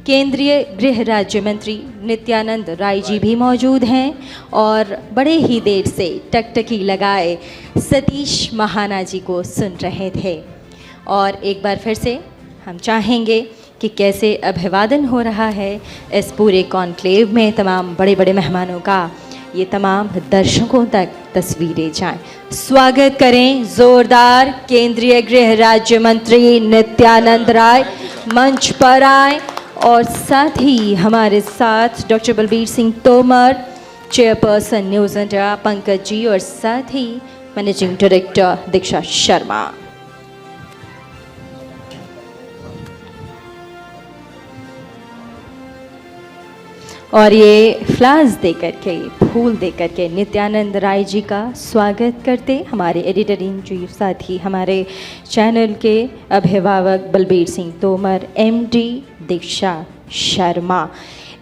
केंद्रीय गृह राज्य मंत्री नित्यानंद राय जी भी मौजूद हैं और बड़े ही देर से टकटकी लगाए सतीश महाना जी को सुन रहे थे। और एक बार फिर से हम चाहेंगे कि कैसे अभिवादन हो रहा है इस पूरे कॉन्क्लेव में तमाम बड़े बड़े मेहमानों का, ये तमाम दर्शकों तक तस्वीरें जाएं। स्वागत करें जोरदार केंद्रीय गृह राज्य मंत्री नित्यानंद राय मंच पर आए और साथ ही हमारे साथ doctor Balbir Singh Tomar, chairperson news India Pankaj ji और साथ ही मैनेजिंग डायरेक्टर दीक्षा शर्मा। और ये फ्लावर्स देकर के, फूल देकर के नित्यानंद राय जी का स्वागत करते हमारे एडिटर इन चीफ साथ ही हमारे चैनल के अभिभावक बलबीर सिंह तोमर, एमडी दीक्षा शर्मा।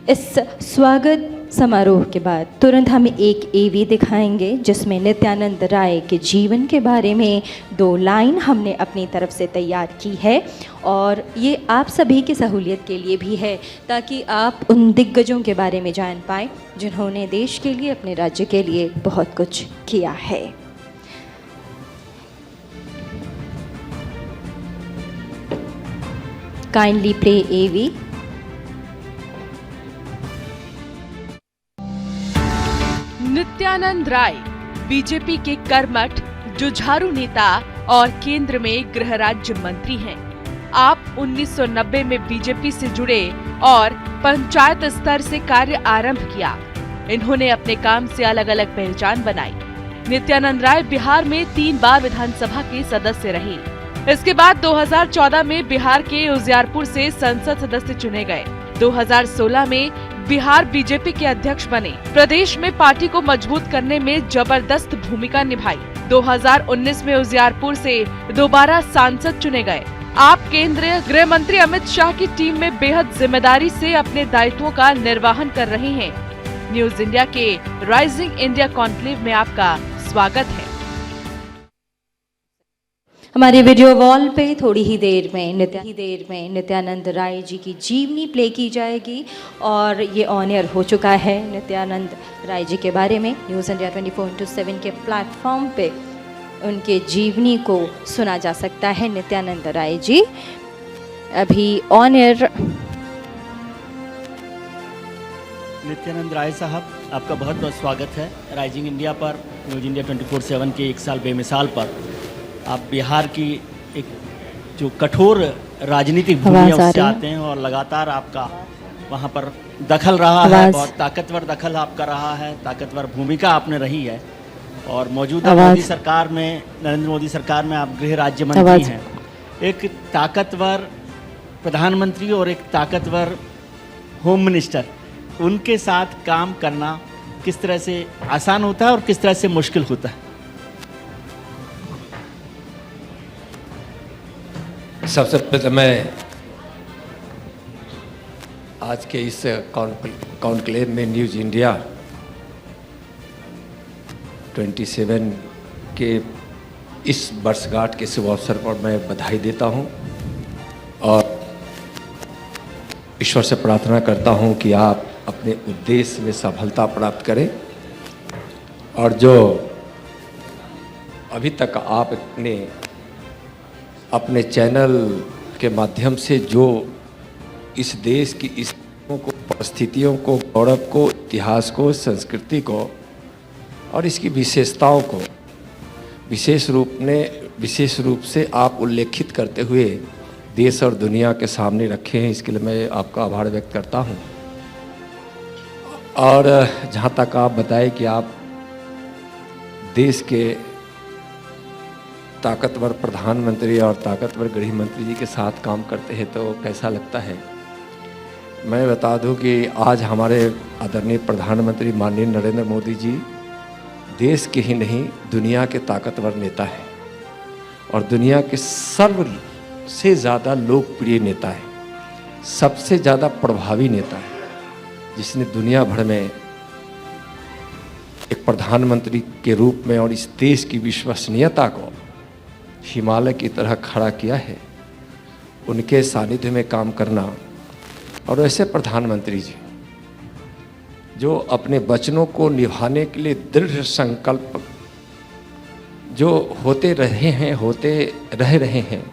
इस स्वागत समारोह के बाद तुरंत हम एक एवी दिखाएंगे जिसमें नित्यानंद राय के जीवन के बारे में 2 लाइन हमने अपनी तरफ से तैयार की है और ये आप सभी की सहूलियत के लिए भी है ताकि आप उन दिग्गजों के बारे में जान पाएँ जिन्होंने देश के लिए, अपने राज्य के लिए बहुत कुछ किया है। काइंडली प्ले एवी। नित्यानंद राय बीजेपी के कर्मठ जुझारू नेता और केंद्र में गृह राज्य मंत्री हैं। आप 1990 में बीजेपी से जुड़े और पंचायत स्तर से कार्य आरंभ किया। इन्होंने अपने काम से अलग अलग पहचान बनाई। नित्यानंद राय बिहार में 3 बार विधानसभा के सदस्य रहे। इसके बाद 2014 में बिहार के उजियारपुर से संसद सदस्य चुने गए। 2016 में बिहार बीजेपी के अध्यक्ष बने। प्रदेश में पार्टी को मजबूत करने में जबरदस्त भूमिका निभाई। 2019 में उजियारपुर से दोबारा सांसद चुने गए। आप केंद्रीय गृह मंत्री अमित शाह की टीम में बेहद जिम्मेदारी से अपने दायित्वों का निर्वहन कर रहे हैं। न्यूज इंडिया के राइजिंग इंडिया कॉन्क्लेव में आपका स्वागत है। हमारे वीडियो वॉल पे थोड़ी ही देर में नित्यानंद राय जी की जीवनी प्ले की जाएगी और ये ऑन एयर हो चुका है। नित्यानंद राय जी के बारे में न्यूज़ इंडिया 24/7 के प्लेटफॉर्म पे उनके जीवनी को सुना जा सकता है। नित्यानंद राय जी अभी ऑन एयर। नित्यानंद राय साहब, आपका बहुत बहुत स्वागत है राइजिंग इंडिया पर, न्यूज़ इंडिया 24/7 के 1 साल बेमिसाल पर। आप बिहार की एक जो कठोर राजनीतिक भूमि से आते हैं और लगातार आपका वहाँ पर दखल रहा है, बहुत ताकतवर दखल आपका रहा है, ताकतवर भूमिका आपने रही है। और मौजूदा मोदी सरकार में, नरेंद्र मोदी सरकार में आप गृह राज्य मंत्री हैं। एक ताकतवर प्रधानमंत्री और एक ताकतवर होम मिनिस्टर, उनके साथ काम करना किस तरह से आसान होता है और किस तरह से मुश्किल होता है? सबसे पहले मैं आज के इस कॉन्क्लेव में न्यूज़ इंडिया 27 के इस वर्षगांठ के शुभ अवसर पर मैं बधाई देता हूं और ईश्वर से प्रार्थना करता हूं कि आप अपने उद्देश्य में सफलता प्राप्त करें और जो अभी तक आप अपने चैनल के माध्यम से जो इस देश की परिस्थितियों को, गौरव को, इतिहास को, संस्कृति को और इसकी विशेषताओं को विशेष रूप से आप उल्लेखित करते हुए देश और दुनिया के सामने रखे हैं, इसके लिए मैं आपका आभार व्यक्त करता हूं। और जहां तक आप बताएं कि आप देश के ताकतवर प्रधानमंत्री और ताकतवर गृह मंत्री जी के साथ काम करते हैं तो कैसा लगता है। मैं बता दूं कि आज हमारे आदरणीय प्रधानमंत्री माननीय नरेंद्र मोदी जी देश के ही नहीं दुनिया के ताकतवर नेता हैं और दुनिया के सबसे ज़्यादा लोकप्रिय नेता है, सबसे ज़्यादा प्रभावी नेता है, जिसने दुनिया भर में एक प्रधानमंत्री के रूप में और इस देश की विश्वसनीयता को हिमालय की तरह खड़ा किया है। उनके सानिध्य में काम करना और ऐसे प्रधानमंत्री जी जो अपने वचनों को निभाने के लिए दृढ़ संकल्प जो होते रह रहे हैं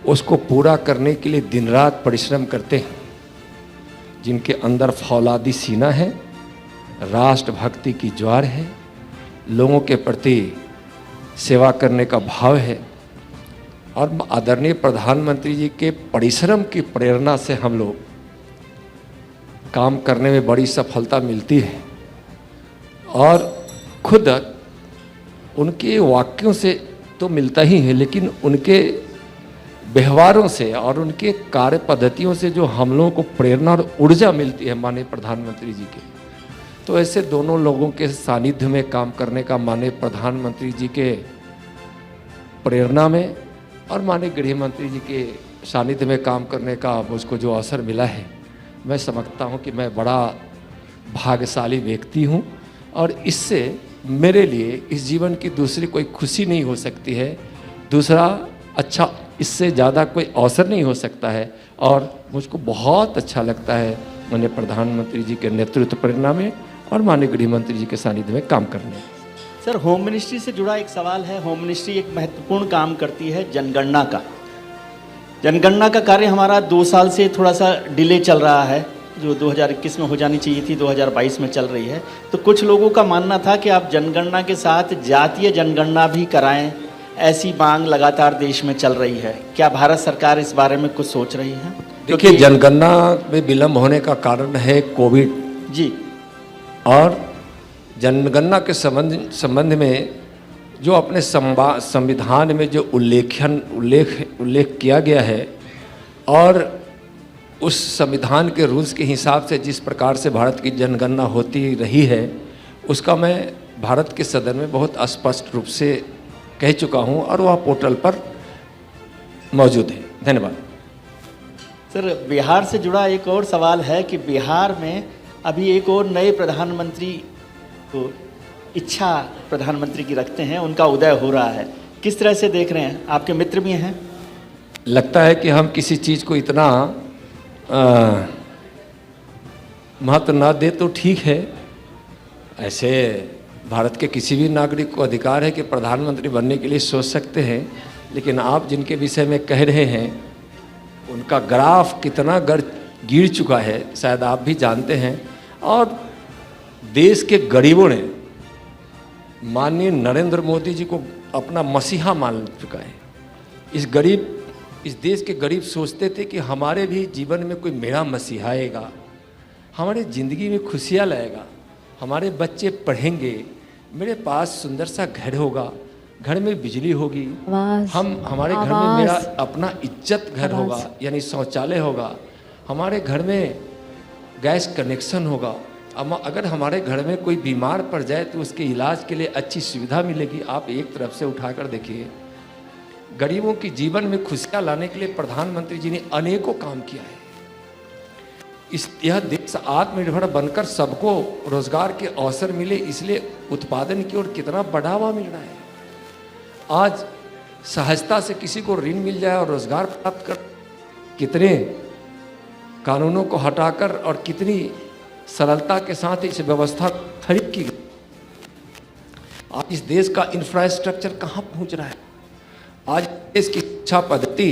उसको पूरा करने के लिए दिन रात परिश्रम करते हैं, जिनके अंदर फौलादी सीना है, राष्ट्रभक्ति की ज्वार है, लोगों के प्रति सेवा करने का भाव है, और आदरणीय प्रधानमंत्री जी के परिश्रम की प्रेरणा से हम लोग काम करने में बड़ी सफलता मिलती है। और खुद उनके वाक्यों से तो मिलता ही है, लेकिन उनके व्यवहारों से और उनके कार्य पद्धतियों से जो हम लोगों को प्रेरणा और ऊर्जा मिलती है माननीय प्रधानमंत्री जी के, तो ऐसे दोनों लोगों के सानिध्य में काम करने का माननीय प्रधानमंत्री जी के प्रेरणा में और माननीय गृह मंत्री जी के सानिध्य में काम करने का मुझको जो अवसर मिला है, मैं समझता हूं कि मैं बड़ा भाग्यशाली व्यक्ति हूं, और इससे मेरे लिए इस जीवन की दूसरी कोई खुशी नहीं हो सकती है, दूसरा अच्छा इससे ज़्यादा कोई अवसर नहीं हो सकता है। और मुझको बहुत अच्छा लगता है माननीय प्रधानमंत्री जी के नेतृत्व प्रेरणा में और माननीय गृह मंत्री जी के सानिध्य में काम करने में। सर, होम मिनिस्ट्री से जुड़ा एक सवाल है। होम मिनिस्ट्री एक महत्वपूर्ण काम करती है जनगणना का। जनगणना का कार्य हमारा 2 साल से थोड़ा सा डिले चल रहा है, जो 2021 में हो जानी चाहिए थी 2022 में चल रही है। तो कुछ लोगों का मानना था कि आप जनगणना के साथ जातीय जनगणना भी कराएं, ऐसी मांग लगातार देश में चल रही है। क्या भारत सरकार इस बारे में कुछ सोच रही है? देखिए, जनगणना में विलंब होने का कारण है कोविड जी, और जनगणना के संबंध में जो अपने संविधान में जो उल्लेख किया गया है, और उस संविधान के रूल्स के हिसाब से जिस प्रकार से भारत की जनगणना होती रही है, उसका मैं भारत के सदन में बहुत स्पष्ट रूप से कह चुका हूं, और वह पोर्टल पर मौजूद है। धन्यवाद। सर, बिहार से जुड़ा एक और सवाल है कि बिहार में अभी एक और नए प्रधानमंत्री को इच्छा प्रधानमंत्री की रखते हैं, उनका उदय हो रहा है। किस तरह से देख रहे हैं? आपके मित्र भी हैं। लगता है कि हम किसी चीज़ को इतना महत्व ना दे तो ठीक है। ऐसे भारत के किसी भी नागरिक को अधिकार है कि प्रधानमंत्री बनने के लिए सोच सकते हैं, लेकिन आप जिनके विषय में कह रहे हैं उनका ग्राफ कितना गिर चुका है शायद आप भी जानते हैं। और देश के गरीबों ने माननीय नरेंद्र मोदी जी को अपना मसीहा मान चुका है। इस देश के गरीब सोचते थे कि हमारे भी जीवन में कोई मेरा मसीहा आएगा, हमारे ज़िंदगी में खुशियाँ लाएगा, हमारे बच्चे पढ़ेंगे, मेरे पास सुंदर सा घर होगा, घर में बिजली होगी, हमारे घर में मेरा अपना इज्जत घर होगा, यानी शौचालय होगा, हमारे घर में गैस कनेक्शन होगा, अगर हमारे घर में कोई बीमार पड़ जाए तो उसके इलाज के लिए अच्छी सुविधा मिलेगी। आप एक तरफ से उठाकर देखिए, गरीबों की जीवन में खुशियाँ लाने के लिए प्रधानमंत्री जी ने अनेकों काम किया है। यह देश आत्मनिर्भर बनकर सबको रोजगार के अवसर मिले, इसलिए उत्पादन की ओर कितना बढ़ावा मिल रहा है। आज सहजता से किसी को ऋण मिल जाए और रोजगार प्राप्त कर, कितने कानूनों को हटाकर और कितनी सरलता के साथ इस व्यवस्था खड़ी की गई। आज इस देश का इंफ्रास्ट्रक्चर कहाँ पहुँच रहा है। आज देश की शिक्षा पद्धति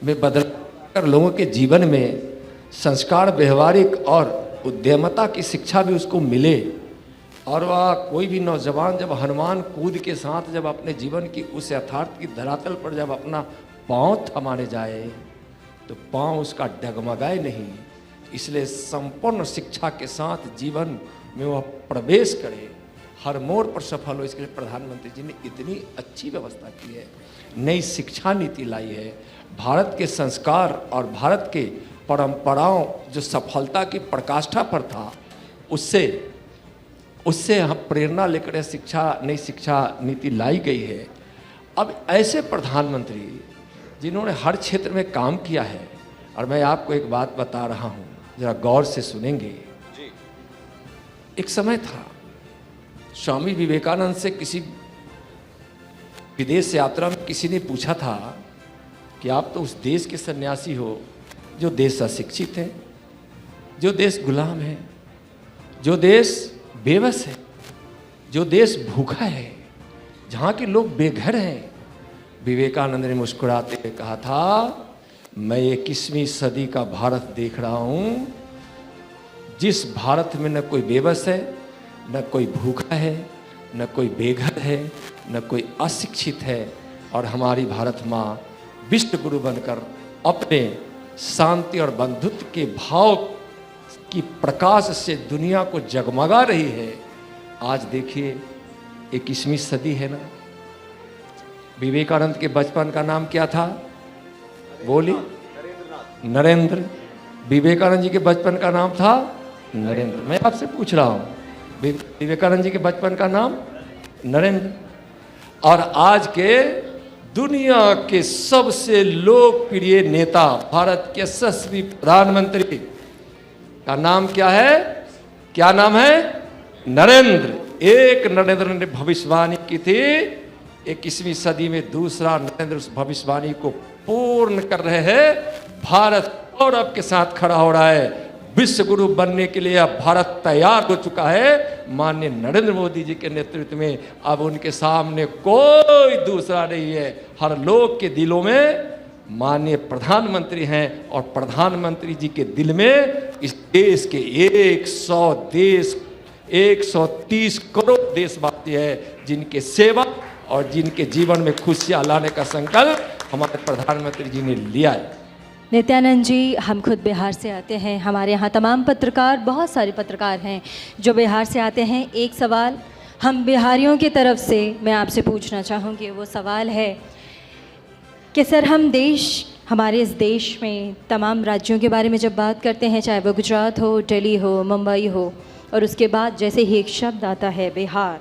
में बदलाव कर लोगों के जीवन में संस्कार, व्यवहारिक और उद्यमता की शिक्षा भी उसको मिले, और वह कोई भी नौजवान जब हनुमान कूद के साथ जब अपने जीवन की उस यथार्थ की धरातल पर जब अपना पाँव थमाने जाए तो पाँव उसका डगमगाए नहीं। इसलिए संपूर्ण शिक्षा के साथ जीवन में वह प्रवेश करे, हर मोड़ पर सफल हो, इसके लिए प्रधानमंत्री जी ने इतनी अच्छी व्यवस्था की है, नई शिक्षा नीति लाई है। भारत के संस्कार और भारत के परंपराओं जो सफलता की प्रकाष्ठा पर था, उससे हम प्रेरणा लेकर नई शिक्षा नीति लाई गई है। अब ऐसे प्रधानमंत्री जिन्होंने हर क्षेत्र में काम किया है, और मैं आपको एक बात बता रहा हूँ, जरा गौर से सुनेंगे। एक समय था, स्वामी विवेकानंद से किसी विदेश यात्रा में किसी ने पूछा था कि आप तो उस देश के सन्यासी हो जो देश अशिक्षित है, जो देश गुलाम है, जो देश बेबस है, जो देश भूखा है, जहाँ के लोग बेघर हैं, विवेकानंद ने मुस्कुराते हुए कहा था, मैं 21वीं सदी का भारत देख रहा हूँ, जिस भारत में न कोई बेबस है, न कोई भूखा है, न कोई बेघर है, न कोई अशिक्षित है, और हमारी भारत माँ विश्व गुरु बनकर अपने शांति और बंधुत्व के भाव की प्रकाश से दुनिया को जगमगा रही है। आज देखिए 21वीं सदी है ना। विवेकानंद के बचपन का नाम क्या था? बोलिए। नरेंद्र। विवेकानंद जी के बचपन का नाम था नरेंद्र। मैं आपसे पूछ रहा हूँ, विवेकानंद जी के बचपन का नाम नरेंद्र, और आज के दुनिया के सबसे लोकप्रिय नेता, भारत के यशस्वी प्रधानमंत्री का नाम क्या है? क्या नाम है? नरेंद्र। एक नरेंद्र ने भविष्यवाणी की थी, 21वीं सदी में दूसरा नरेंद्र उस भविष्यवाणी को पूर्ण कर रहे हैं। भारत गौरव के साथ खड़ा हो रहा है। विश्व गुरु बनने के लिए अब भारत तैयार हो चुका है। माननीय नरेंद्र मोदी जी के नेतृत्व में अब उनके सामने कोई दूसरा नहीं है। हर लोग के दिलों में माननीय प्रधानमंत्री हैं, और प्रधानमंत्री जी के दिल में इस देश के 130 करोड़ देशवासी है, जिनके सेवा और जिनके जीवन में खुशियां लाने का संकल्प हमारे प्रधानमंत्री जी ने लिया है। नित्यानंद जी, हम खुद बिहार से आते हैं, हमारे यहाँ तमाम पत्रकार, बहुत सारे पत्रकार हैं जो बिहार से आते हैं। एक सवाल हम बिहारियों की तरफ से मैं आपसे पूछना चाहूँगी, वो सवाल है कि सर, हमारे इस देश में तमाम राज्यों के बारे में जब बात करते हैं, चाहे वो गुजरात हो, दिल्ली हो, मुंबई हो, और उसके बाद जैसे ही एक शब्द आता है बिहार,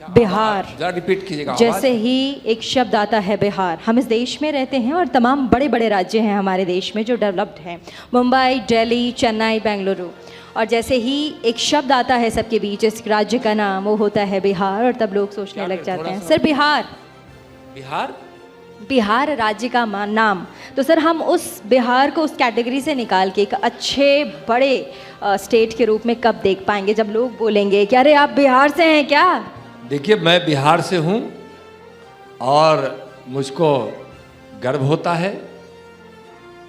रिपीट कीजिएगा। जैसे ही एक शब्द आता है बिहार, हम इस देश में रहते हैं और तमाम बड़े बड़े राज्य हैं हमारे देश में जो डेवलप्ड हैं, मुंबई, दिल्ली, चेन्नई, बेंगलुरु, और जैसे ही एक शब्द आता है सबके बीच, इस राज्य का नाम वो होता है बिहार, और तब लोग सोचने लग जाते हैं, सर बिहार राज्य का नाम, तो सर हम उस बिहार को उस कैटेगरी से निकाल के एक अच्छे बड़े स्टेट के रूप में कब देख पाएंगे, जब लोग बोलेंगे कि अरे आप बिहार से हैं क्या? देखिए, मैं बिहार से हूँ और मुझको गर्व होता है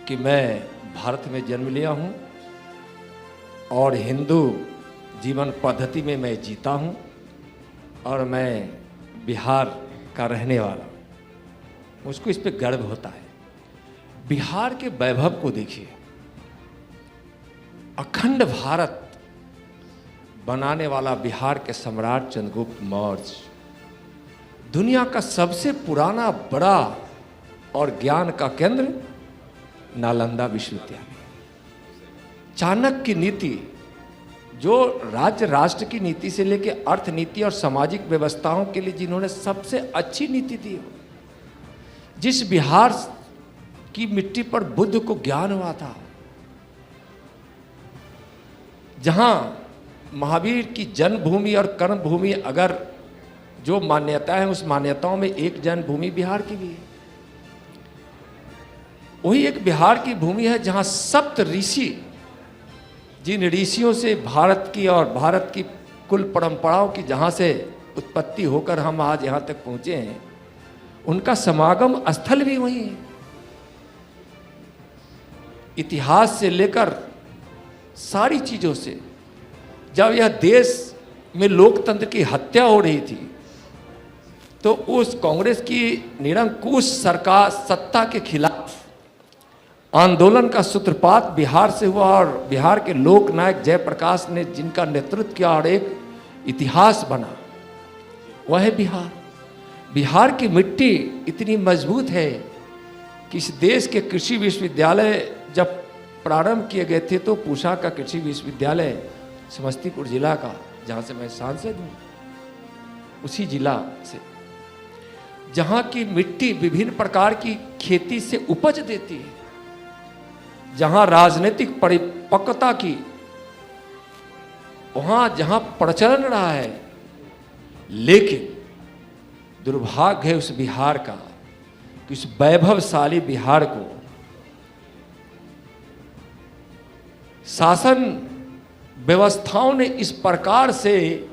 कि मैं भारत में जन्म लिया हूँ और हिंदू जीवन पद्धति में मैं जीता हूँ, और मैं बिहार का रहने वाला हूँ। मुझको इस पे गर्व होता है। बिहार के वैभव को देखिए, अखंड भारत बनाने वाला बिहार के सम्राट चंद्रगुप्त मौर्य, दुनिया का सबसे पुराना बड़ा और ज्ञान का केंद्र नालंदा विश्वविद्यालय, चाणक्य की नीति, जो राज्य राष्ट्र की नीति से लेकर अर्थ नीति और सामाजिक व्यवस्थाओं के लिए जिन्होंने सबसे अच्छी नीति दी हो, जिस बिहार की मिट्टी पर बुद्ध को ज्ञान हुआ था, जहां महावीर की जन्मभूमि और कर्मभूमि अगर जो मान्यता है, उस मान्यताओं में एक जन्मभूमि बिहार की भी है। वही एक बिहार की भूमि है जहां सप्त ऋषि, जिन ऋषियों से भारत की और भारत की कुल परंपराओं की जहां से उत्पत्ति होकर हम आज यहां तक पहुंचे हैं, उनका समागम स्थल भी वही है। इतिहास से लेकर सारी चीजों से, जब यह देश में लोकतंत्र की हत्या हो रही थी, तो उस कांग्रेस की निरंकुश सरकार सत्ता के खिलाफ आंदोलन का सूत्रपात बिहार से हुआ, और बिहार के लोक नायक जयप्रकाश ने जिनका नेतृत्व किया और एक इतिहास बना, वह है बिहार। बिहार की मिट्टी इतनी मजबूत है कि इस देश के कृषि विश्वविद्यालय जब प्रारंभ किए गए थे, तो पूसा का कृषि विश्वविद्यालय समस्तीपुर जिला का, जहाँ से मैं सांसद हूँ, उसी जिला से, जहाँ की मिट्टी विभिन्न प्रकार की खेती से उपज देती है, जहाँ राजनीतिक परिपक्वता की, वहाँ जहाँ प्रचलन रहा है, लेकिन दुर्भाग्य है उस बिहार का कि उस वैभवशाली बिहार को शासन व्यवस्थाओं ने इस प्रकार से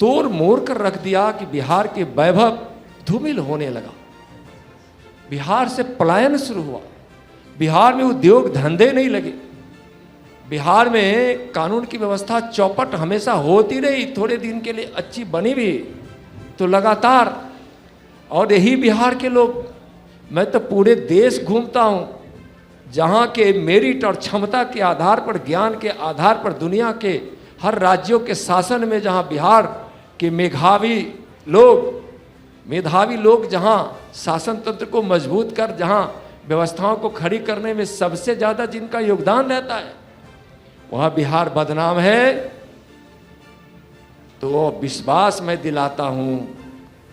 तोड़ मोड़ कर रख दिया कि बिहार के वैभव धूमिल होने लगा। बिहार से पलायन शुरू हुआ। बिहार में उद्योग धंधे नहीं लगे। बिहार में कानून की व्यवस्था चौपट हमेशा होती रही, थोड़े दिन के लिए अच्छी बनी भी तो लगातार। और यही बिहार के लोग, मैं तो पूरे देश घूमता हूँ, जहाँ के मेरिट और क्षमता के आधार पर, ज्ञान के आधार पर दुनिया के हर राज्यों के शासन में जहाँ बिहार के मेधावी लोग जहाँ शासन तंत्र को मजबूत कर, जहाँ व्यवस्थाओं को खड़ी करने में सबसे ज़्यादा जिनका योगदान रहता है, वहाँ बिहार बदनाम है। तो विश्वास मैं दिलाता हूँ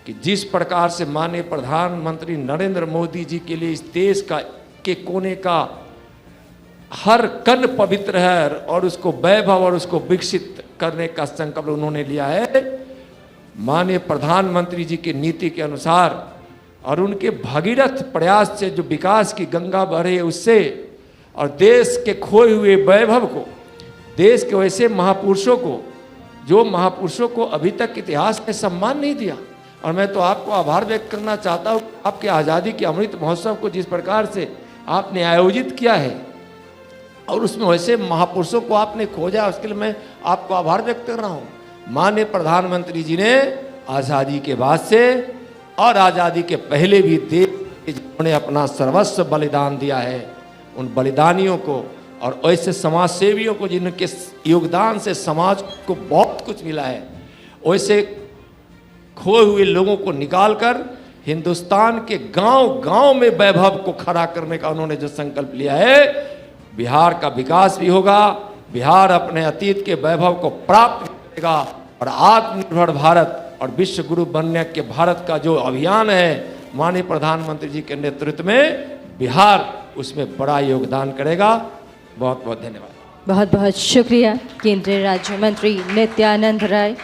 कि जिस प्रकार से माननीय प्रधानमंत्री नरेंद्र मोदी जी के लिए इस देश के कोने का हर कण पवित्र है और उसको वैभव और उसको विकसित करने का संकल्प उन्होंने लिया है। माननीय प्रधानमंत्री जी की नीति के अनुसार और उनके भगीरथ प्रयास से जो विकास की गंगा बह रही है उससे, और देश के खोए हुए वैभव को, देश के वैसे महापुरुषों को, जो महापुरुषों को अभी तक इतिहास ने सम्मान नहीं दिया। और मैं तो आपको आभार व्यक्त करना चाहता हूँ, आपके आज़ादी के अमृत महोत्सव को जिस प्रकार से आपने आयोजित किया है और उसमें वैसे महापुरुषों को आपने खोजा, उसके लिए मैं आपको आभार व्यक्त कर रहा हूँ। माननीय प्रधानमंत्री जी ने आज़ादी के बाद से और आज़ादी के पहले भी देश जिन्होंने अपना सर्वस्व बलिदान दिया है, उन बलिदानियों को और ऐसे समाज सेवियों को जिनके योगदान से समाज को बहुत कुछ मिला है, वैसे खोए हुए लोगों को निकालकर हिंदुस्तान के गांव-गांव में वैभव को खड़ा करने का उन्होंने जो संकल्प लिया है, बिहार का विकास भी होगा। बिहार अपने अतीत के वैभव को प्राप्त करेगा और आत्मनिर्भर भारत और विश्व गुरु बनने के भारत का जो अभियान है माननीय प्रधानमंत्री जी के नेतृत्व में, बिहार उसमें बड़ा योगदान करेगा। बहुत बहुत धन्यवाद। बहुत बहुत शुक्रिया केंद्रीय राज्य मंत्री नित्यानंद राय।